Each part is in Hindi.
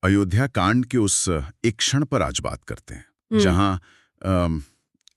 अयोध्या कांड के उस एक क्षण पर आज बात करते हैं जहां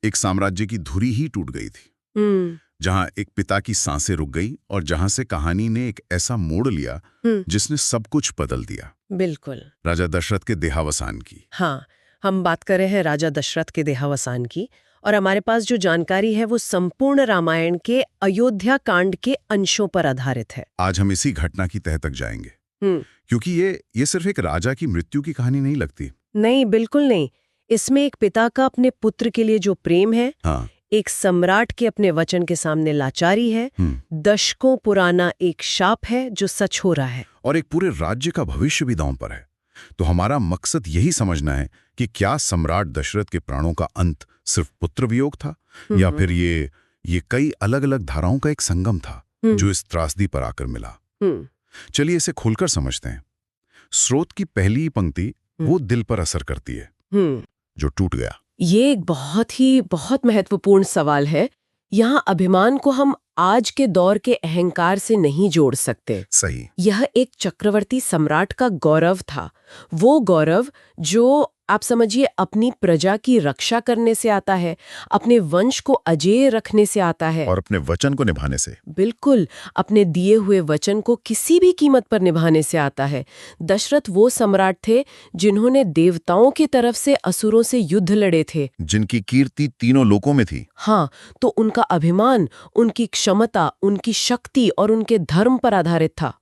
एक साम्राज्य की धुरी ही टूट गई थी, जहां एक पिता की सांसें रुक गई और जहां से कहानी ने एक ऐसा मोड़ लिया जिसने सब कुछ बदल दिया। बिल्कुल। राजा दशरथ के देहावसान की। हाँ, हम बात कर रहे हैं राजा दशरथ के देहावसान की, और हमारे पास जो जानकारी है वो संपूर्ण रामायण के अयोध्या कांड के अंशों पर आधारित है। आज हम इसी घटना की तह तक जाएंगे, क्योंकि ये सिर्फ एक राजा की मृत्यु की कहानी नहीं लगती। नहीं, बिल्कुल नहीं। इसमें एक पिता का अपने पुत्र के लिए जो प्रेम है, हाँ। एक सम्राट के अपने वचन के सामने लाचारी है, दशकों पुराना एक शाप है जो सच हो रहा है, और एक पूरे राज्य का भविष्य भी दांव पर है। तो हमारा मकसद यही समझना है कि क्या सम्राट दशरथ के प्राणों का अंत सिर्फ पुत्र वियोग था, या फिर ये कई अलग अलग धाराओं का एक संगम था जो इस त्रासदी पर आकर मिला। चलिए इसे खोलकर समझते हैं। स्रोत की पहली पंक्ति वो दिल पर असर करती है जो टूट गया। ये एक बहुत महत्वपूर्ण सवाल है। यहाँ अभिमान को हम आज के दौर के अहंकार से नहीं जोड़ सकते। सही। यह एक चक्रवर्ती सम्राट का गौरव था, वो गौरव जो आप समझिए अपनी प्रजा की रक्षा करने से आता है, अपने वंश को अजेय रखने से आता है, और अपने वचन को निभाने से। बिल्कुल, अपने दिए हुए वचन को किसी भी कीमत पर निभाने से आता है। दशरथ वो सम्राट थे जिन्होंने देवताओं की तरफ से असुरों से युद्ध लड़े थे, जिनकी कीर्ति तीनों लोकों में थी। हाँ, तो उनका अभिमान, उनकी क्षमता, उनकी शक्ति और उनके धर्म पर आधारित था।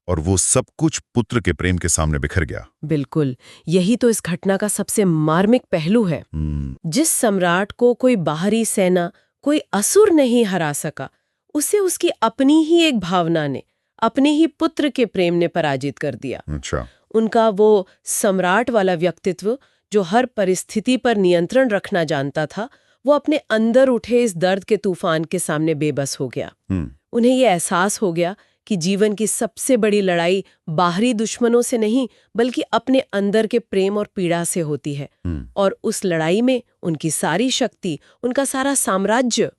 और वो सब कुछ पुत्र के प्रेम के सामने बिखर गया। बिल्कुल, यही तो इस घटना का सबसे मार्मिक पहलू है। जिस सम्राट को कोई बाहरी सेना, कोई असुर नहीं हरा सका, उसे उसकी अपनी ही एक भावना ने, अपने ही पुत्र के प्रेम ने पराजित कर दिया। अच्छा। उनका वो सम्राट वाला व्यक्तित्व जो हर परिस्थिति पर नियंत्रण रखना जानता था, वो अपने अंदर उठे इस दर्द के तूफान के सामने बेबस हो गया। उन्हें ये एहसास हो गया कि जीवन की सबसे बड़ी लड़ाई बाहरी दुश्मनों से नहीं, बल्कि अपने अंदर के प्रेम और पीड़ा से होती है। और उस लड़ाई में उनकी सारी शक्ति, उनका सारा साम्राज्य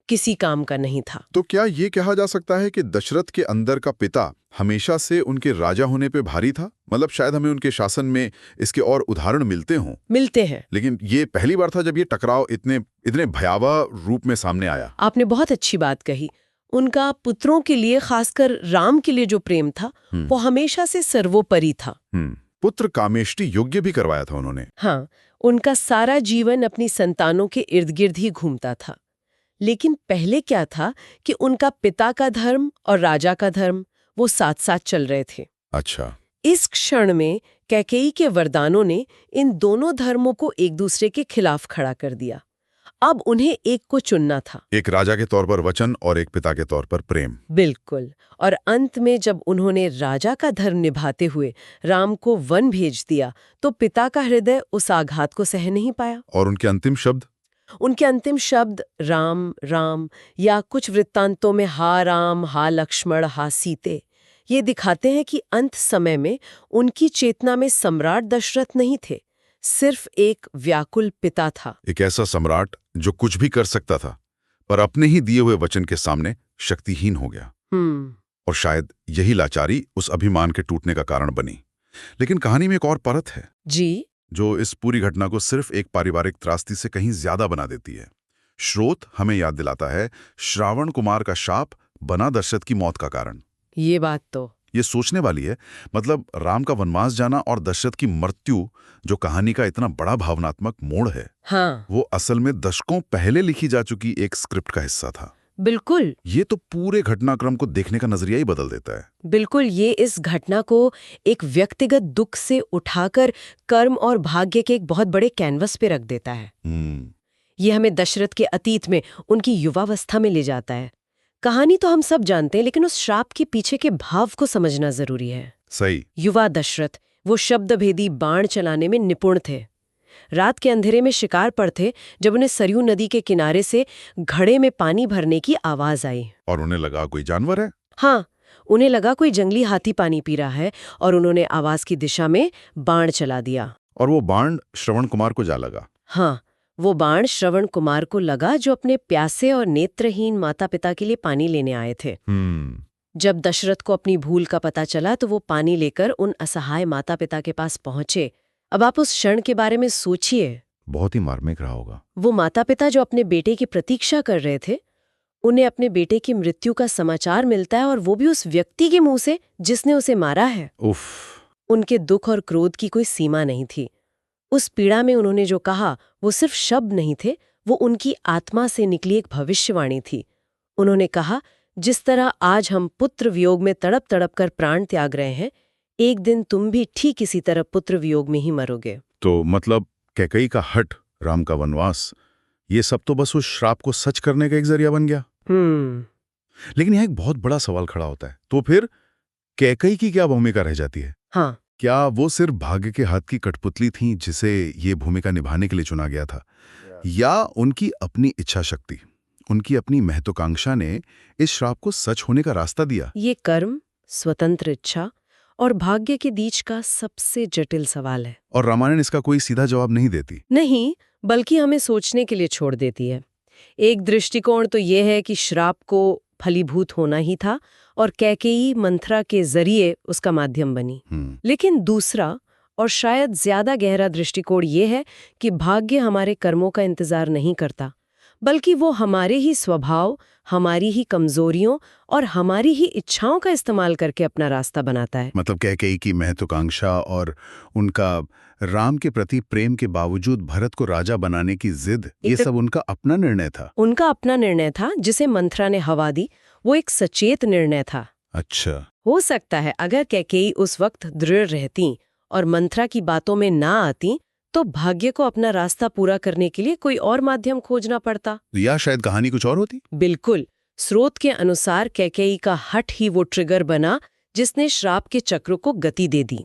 किसी काम का नहीं था। तो क्या ये कहा जा सकता है कि दशरथ के अंदर का पिता हमेशा से उनके राजा होने पे भारी था? मतलब शायद हमें उनके शासन में इसके और उदाहरण मिलते हैं, लेकिन ये पहली बार था जब ये टकराव इतने भयावह रूप में सामने आया। आपने बहुत अच्छी बात कही। उनका पुत्रों के लिए, खासकर राम के लिए जो प्रेम था, वो हमेशा से सर्वोपरि था। पुत्र कामेष्टि योग्य भी करवाया था उन्होंने। हाँ, उनका सारा जीवन अपनी संतानों के इर्द गिर्द ही घूमता था। लेकिन पहले क्या था कि उनका पिता का धर्म और राजा का धर्म वो साथ साथ चल रहे थे। अच्छा। इस क्षण में कैकेयी के वरदानों ने इन दोनों धर्मों को एक दूसरे के खिलाफ खड़ा कर दिया। अब उन्हें एक को चुनना था, एक राजा के तौर पर वचन और एक पिता के तौर पर प्रेम। बिल्कुल। और अंत में जब उन्होंने राजा का धर्म निभाते हुए राम को वन भेज दिया, तो पिता का हृदय उस आघात को सह नहीं पाया। और उनके अंतिम शब्द राम राम, या कुछ वृत्तांतों में हा राम, हा लक्ष्मण, हा सीते, ये दिखाते हैं कि अंत समय में उनकी चेतना में सम्राट दशरथ नहीं थे, सिर्फ एक व्याकुल पिता था। एक ऐसा सम्राट जो कुछ भी कर सकता था, पर अपने ही दिए हुए वचन के सामने शक्तिहीन हो गया। और शायद यही लाचारी उस अभिमान के टूटने का कारण बनी। लेकिन कहानी में एक और परत है जी, जो इस पूरी घटना को सिर्फ एक पारिवारिक त्रासदी से कहीं ज्यादा बना देती है। स्रोत हमें याद दिलाता है श्रावण कुमार का शाप बना दशरथ की मौत का कारण। ये बात तो ये सोचने वाली है। मतलब राम का वनवास जाना और दशरथ की मृत्यु, जो कहानी का इतना बड़ा भावनात्मक मोड़ है, हाँ, वो असल में दशकों पहले लिखी जा चुकी एक स्क्रिप्ट का हिस्सा था। बिल्कुल। ये तो पूरे घटनाक्रम को देखने का नजरिया ही बदल देता है। बिल्कुल, ये इस घटना को एक व्यक्तिगत दुख से उठाकर कर्म और भाग्य के एक बहुत बड़े कैनवस पे रख देता है। ये हमें दशरथ के अतीत में, उनकी युवावस्था में ले जाता है। कहानी तो हम सब जानते हैं, लेकिन उस श्राप के पीछे के भाव को समझना जरूरी है। सही। युवा दशरथ वो शब्दभेदी बाण चलाने में निपुण थे। रात के अंधेरे में शिकार पर थे जब उन्हें सरयू नदी के किनारे से घड़े में पानी भरने की आवाज आई। और उन्हें लगा कोई जानवर है। हाँ, उन्हें लगा कोई जंगली हाथी पानी पी रहा है, और उन्होंने आवाज की दिशा में बाण चला दिया। और वो बाण श्रवण कुमार को जा लगा। हाँ, वो बाण श्रवण कुमार को लगा जो अपने प्यासे और नेत्रहीन माता पिता के लिए पानी लेने आए थे। जब दशरथ को अपनी भूल का पता चला तो वो पानी लेकर उन असहाय माता पिता के पास पहुंचे। अब आप उस क्षण के बारे में सोचिए। बहुत ही मार्मिक रहा होगा। वो माता पिता जो अपने बेटे की प्रतीक्षा कर रहे थे, उन्हें अपने बेटे की मृत्यु का समाचार मिलता है, और वो भी उस व्यक्ति के मुंह से जिसने उसे मारा है। उफ। उनके दुख और क्रोध की कोई सीमा नहीं थी। उस पीड़ा में उन्होंने जो कहा वो सिर्फ शब्द नहीं थे, वो उनकी आत्मा से निकली एक भविष्यवाणी थी। उन्होंने कहा, जिस तरह आज हम पुत्र वियोग में तड़प तड़प कर प्राण त्याग रहे हैं, एक दिन तुम भी ठीक इसी तरह पुत्र वियोग में ही मरोगे। तो मतलब कैकेयी का हट, राम का वनवास, ये सब तो बस उस श्राप को सच करने का एक जरिया बन गया। लेकिन यहाँ एक बहुत बड़ा सवाल खड़ा होता है, तो फिर कैकेयी की क्या भूमिका रह जाती है? हाँ, क्या वो सिर्फ भाग्य के हाथ की कठपुतली थी जिसे ये भूमिका निभाने के लिए चुना गया था, या उनकी अपनी इच्छा शक्ति, उनकी अपनी महत्वाकांक्षा ने इस श्राप को सच होने का रास्ता दिया? ये कर्म, स्वतंत्र इच्छा और भाग्य के बीच का सबसे जटिल सवाल है। और रामायण इसका कोई सीधा जवाब नहीं देती। नहीं, बल्कि हमें सोचने के लिए छोड़ देती है। एक दृष्टिकोण तो ये है कि श्राप को फलीभूत होना ही था और कैकेयी मंथरा के जरिए उसका माध्यम बनी। लेकिन दूसरा और शायद ज्यादा गहरा दृष्टिकोण ये है कि भाग्य हमारे कर्मों का इंतजार नहीं करता, बल्कि वो हमारे ही स्वभाव, हमारी ही कमजोरियों और हमारी ही इच्छाओं का इस्तेमाल करके अपना रास्ता बनाता है। मतलब कैकेयी की महत्वाकांक्षा और उनका राम के प्रति प्रेम के बावजूद भरत को राजा बनाने की जिद, ये सब उनका अपना निर्णय था। उनका अपना निर्णय था जिसे मंथरा ने हवा दी। वो एक सचेत निर्णय था। अच्छा। हो सकता है अगर कैकेयी उस वक्त दृढ़ रहती और मंथरा की बातों में ना आती, तो भाग्य को अपना रास्ता पूरा करने के लिए कोई और माध्यम खोजना पड़ता, या शायद कहानी कुछ और होती। बिल्कुल। स्रोत के अनुसार कैकेयी का हठ ही वो ट्रिगर बना जिसने श्राप के चक्र को गति दे दी।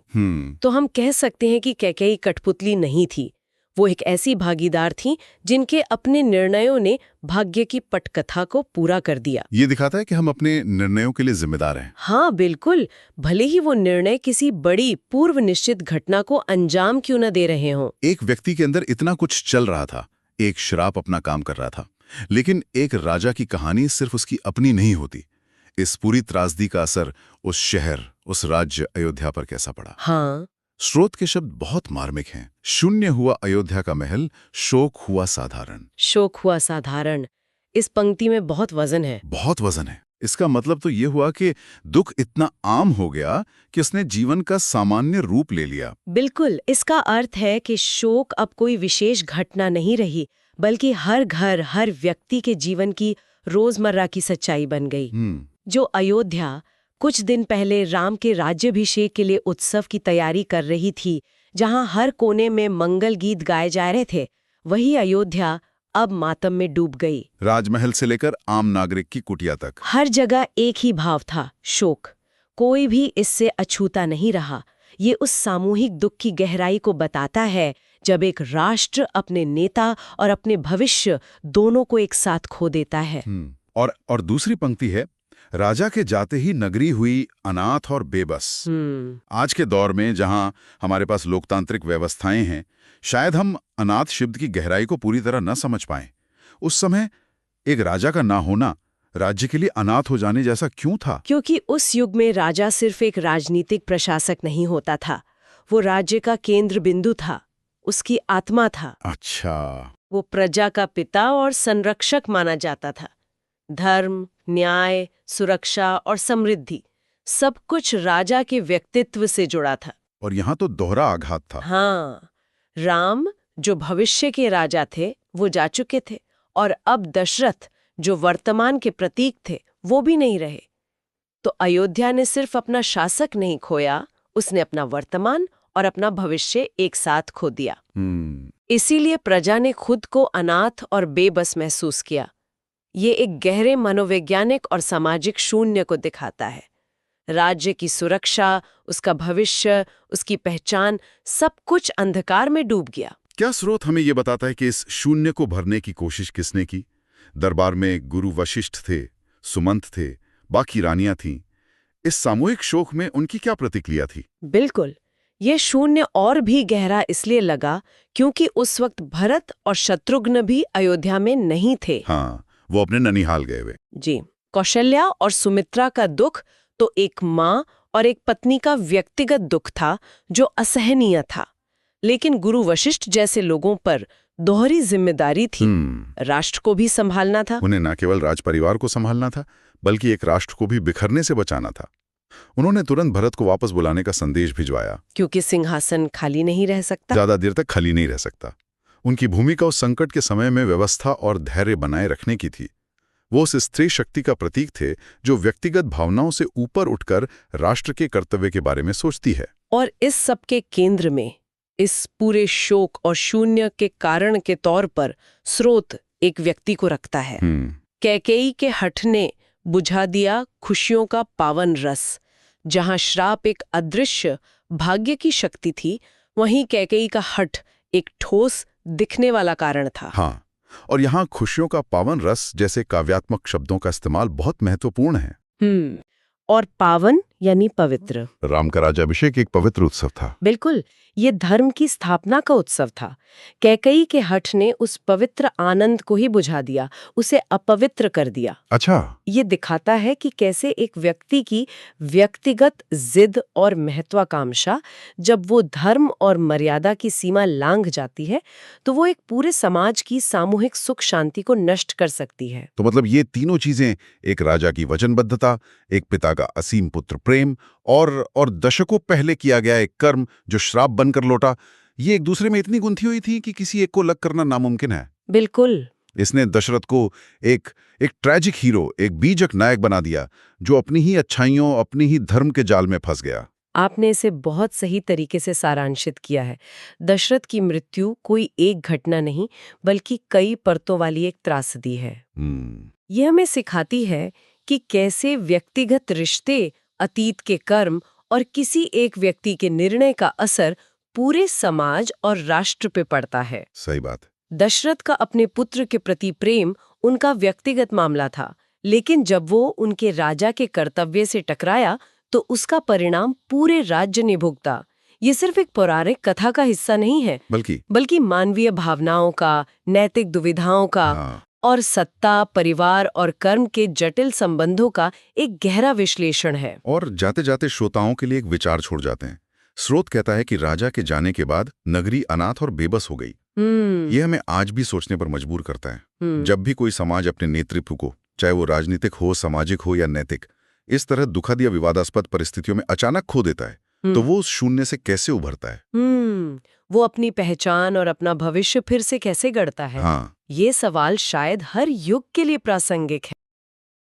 तो हम कह सकते हैं कि कैकेयी कठपुतली नहीं थी, वो एक ऐसी भागीदार थी जिनके अपने निर्णयों ने भाग्य की पटकथा को पूरा कर दिया। ये दिखाता है कि हम अपने निर्णयों के लिए जिम्मेदार हैं। हाँ बिल्कुल, भले ही वो निर्णय किसी बड़ी पूर्व निश्चित घटना को अंजाम क्यों न दे रहे हों। एक व्यक्ति के अंदर इतना कुछ चल रहा था, एक श्राप अपना काम कर रहा था, लेकिन एक राजा की कहानी सिर्फ उसकी अपनी नहीं होती। इस पूरी त्रासदी का असर उस शहर, उस राज्य अयोध्या पर कैसा पड़ा? हाँ, स्रोत के शब्द बहुत मार्मिक हैं। शून्य हुआ अयोध्या का महल, शोक हुआ साधारण। शोक हुआ साधारण, इस पंक्ति में बहुत वजन है। बहुत वजन है। इसका मतलब तो ये हुआ कि दुख इतना आम हो गया कि उसने जीवन का सामान्य रूप ले लिया। बिल्कुल, इसका अर्थ है कि शोक अब कोई विशेष घटना नहीं रही, बल्कि हर घर, हर व्यक्ति के जीवन की रोजमर्रा की सच्चाई बन गई। जो अयोध्या कुछ दिन पहले राम के राज्याभिषेक के लिए उत्सव की तैयारी कर रही थी, जहां हर कोने में मंगल गीत गाए जा रहे थे, वही अयोध्या अब मातम में डूब गई। राजमहल से लेकर आम नागरिक की कुटिया तक हर जगह एक ही भाव था, शोक। कोई भी इससे अछूता नहीं रहा। ये उस सामूहिक दुख की गहराई को बताता है जब एक राष्ट्र अपने नेता और अपने भविष्य दोनों को एक साथ खो देता है। और दूसरी पंक्ति है, राजा के जाते ही नगरी हुई अनाथ और बेबस। आज के दौर में जहां हमारे पास लोकतांत्रिक व्यवस्थाएं हैं, शायद हम अनाथ शब्द की गहराई को पूरी तरह न समझ पाएं। उस समय एक राजा का ना होना राज्य के लिए अनाथ हो जाने जैसा क्यों था? क्योंकि उस युग में राजा सिर्फ एक राजनीतिक प्रशासक नहीं होता था, वो राज्य का केंद्र बिंदु था, उसकी आत्मा था। अच्छा। वो प्रजा का पिता और संरक्षक माना जाता था। धर्म, न्याय, सुरक्षा और समृद्धि, सब कुछ राजा के व्यक्तित्व से जुड़ा था। और यहाँ तो दोहरा आघात था। हाँ, राम जो भविष्य के राजा थे वो जा चुके थे, और अब दशरथ जो वर्तमान के प्रतीक थे वो भी नहीं रहे। तो अयोध्या ने सिर्फ अपना शासक नहीं खोया, उसने अपना वर्तमान और अपना भविष्य एक साथ खो दिया। इसीलिए प्रजा ने खुद को अनाथ और बेबस महसूस किया। ये एक गहरे मनोवैज्ञानिक और सामाजिक शून्य को दिखाता है। राज्य की सुरक्षा, उसका भविष्य, उसकी पहचान, सब कुछ अंधकार में डूब गया। क्या स्रोत हमें ये बताता है कि इस शून्य को भरने की कोशिश किसने की? दरबार में गुरु वशिष्ठ थे, सुमंत थे, बाकी रानियां थीं। इस सामूहिक शोक में उनकी क्या प्रतिक्रिया थी? बिल्कुल, ये शून्य और भी गहरा इसलिए लगा क्योंकि उस वक्त भरत और शत्रुघ्न भी अयोध्या में नहीं थे। हाँ, वो अपने ननिहाल गए हुए। जी, कौशल्या और सुमित्रा का दुख तो एक माँ और एक पत्नी का व्यक्तिगत दुख था जो असहनीय था। लेकिन गुरु वशिष्ठ जैसे लोगों पर दोहरी जिम्मेदारी थी। राष्ट्र को भी संभालना था। उन्हें न केवल राजपरिवार को संभालना था, बल्कि एक राष्ट्र को भी बिखरने से बचाना था। उन्होंने तुरंत भरत को वापस बुलाने का संदेश भिजवाया, क्योंकि सिंहासन खाली नहीं रह सकता। ज्यादा देर तक खाली नहीं रह सकता। उनकी भूमिका उस संकट के समय में व्यवस्था और धैर्य बनाए रखने की थी। वो उस स्त्री शक्ति का प्रतीक थे जो व्यक्तिगत भावनाओं से ऊपर उठकर राष्ट्र के कर्तव्य के बारे में सोचती है। और इस सब के केंद्र में, इस पूरे शोक और शून्य के कारण के तौर पर स्रोत एक व्यक्ति को रखता है। कैकेयी के हठ ने बुझा दिया खुशियों का पावन रस। जहां श्राप एक अदृश्य भाग्य की शक्ति थी, वहीं कैकेयी का हठ एक ठोस दिखने वाला कारण था। हाँ, और यहाँ खुशियों का पावन रस जैसे काव्यात्मक शब्दों का इस्तेमाल बहुत महत्वपूर्ण है। और पावन यानी पवित्र। राम का राज्याभिषेक एक पवित्र उत्सव था। बिल्कुल, ये धर्म की स्थापना का उत्सव था। कैकेयी के हठ ने उस पवित्र आनंद को ही बुझा दिया, उसे अपवित्र कर दिया। अच्छा, ये दिखाता है कि कैसे एक व्यक्ति की व्यक्तिगत जिद और महत्वाकांक्षा, जब वो धर्म और मर्यादा की सीमा लांघ जाती है, तो वो एक पूरे समाज की सामूहिक सुख शांति को नष्ट कर सकती है। तो मतलब ये तीनों चीजें, एक राजा की वचनबद्धता, एक पिता का असीम पुत्र प्रेम और दशकों पहले किया गया एक कर्म जो श्राप बनकर लौटा, ये एक दूसरे में इतनी गुंथी हुई थी कि किसी एक को अलग करना नामुमकिन है। बिल्कुल। इसने दशरथ को एक ट्रैजिक हीरो, एक बीजक नायक बना दिया जो अपनी ही अच्छाइयों, अपनी ही धर्म के जाल में फंस गया। आपने इसे बहुत सही तरीके से सारांशित किया है। दशरथ की मृत्यु कोई एक घटना नहीं, बल्कि कई परतों वाली एक त्रासदी है। यह हमें सिखाती है कि कैसे व्यक्तिगत रिश्ते, अतीत के कर्म और किसी एक व्यक्ति के निर्णय का असर पूरे समाज और राष्ट्र पे पड़ता है। सही बात। दशरथ का अपने पुत्र के प्रति प्रेम उनका व्यक्तिगत मामला था, लेकिन जब वो उनके राजा के कर्तव्य से टकराया तो उसका परिणाम पूरे राज्य ने भुगता। ये सिर्फ एक पौराणिक कथा का हिस्सा नहीं है, बल्कि मानवीय भावनाओं का, नैतिक दुविधाओं का और सत्ता, परिवार और कर्म के जटिल संबंधों का एक गहरा विश्लेषण है। और जाते जाते श्रोताओं के लिए एक विचार छोड़ जाते हैं। स्रोत कहता है कि राजा के जाने के बाद नगरी अनाथ और बेबस हो गई। ये हमें आज भी सोचने पर मजबूर करता है। जब भी कोई समाज अपने नेतृत्व को, चाहे वो राजनीतिक हो, सामाजिक हो या नैतिक, इस तरह दुखद या विवादास्पद परिस्थितियों में अचानक खो देता है, तो वो उस शून्य से कैसे उभरता है? वो अपनी पहचान और अपना भविष्य फिर से कैसे गढ़ता है? ये सवाल शायद हर युग के लिए प्रासंगिक है।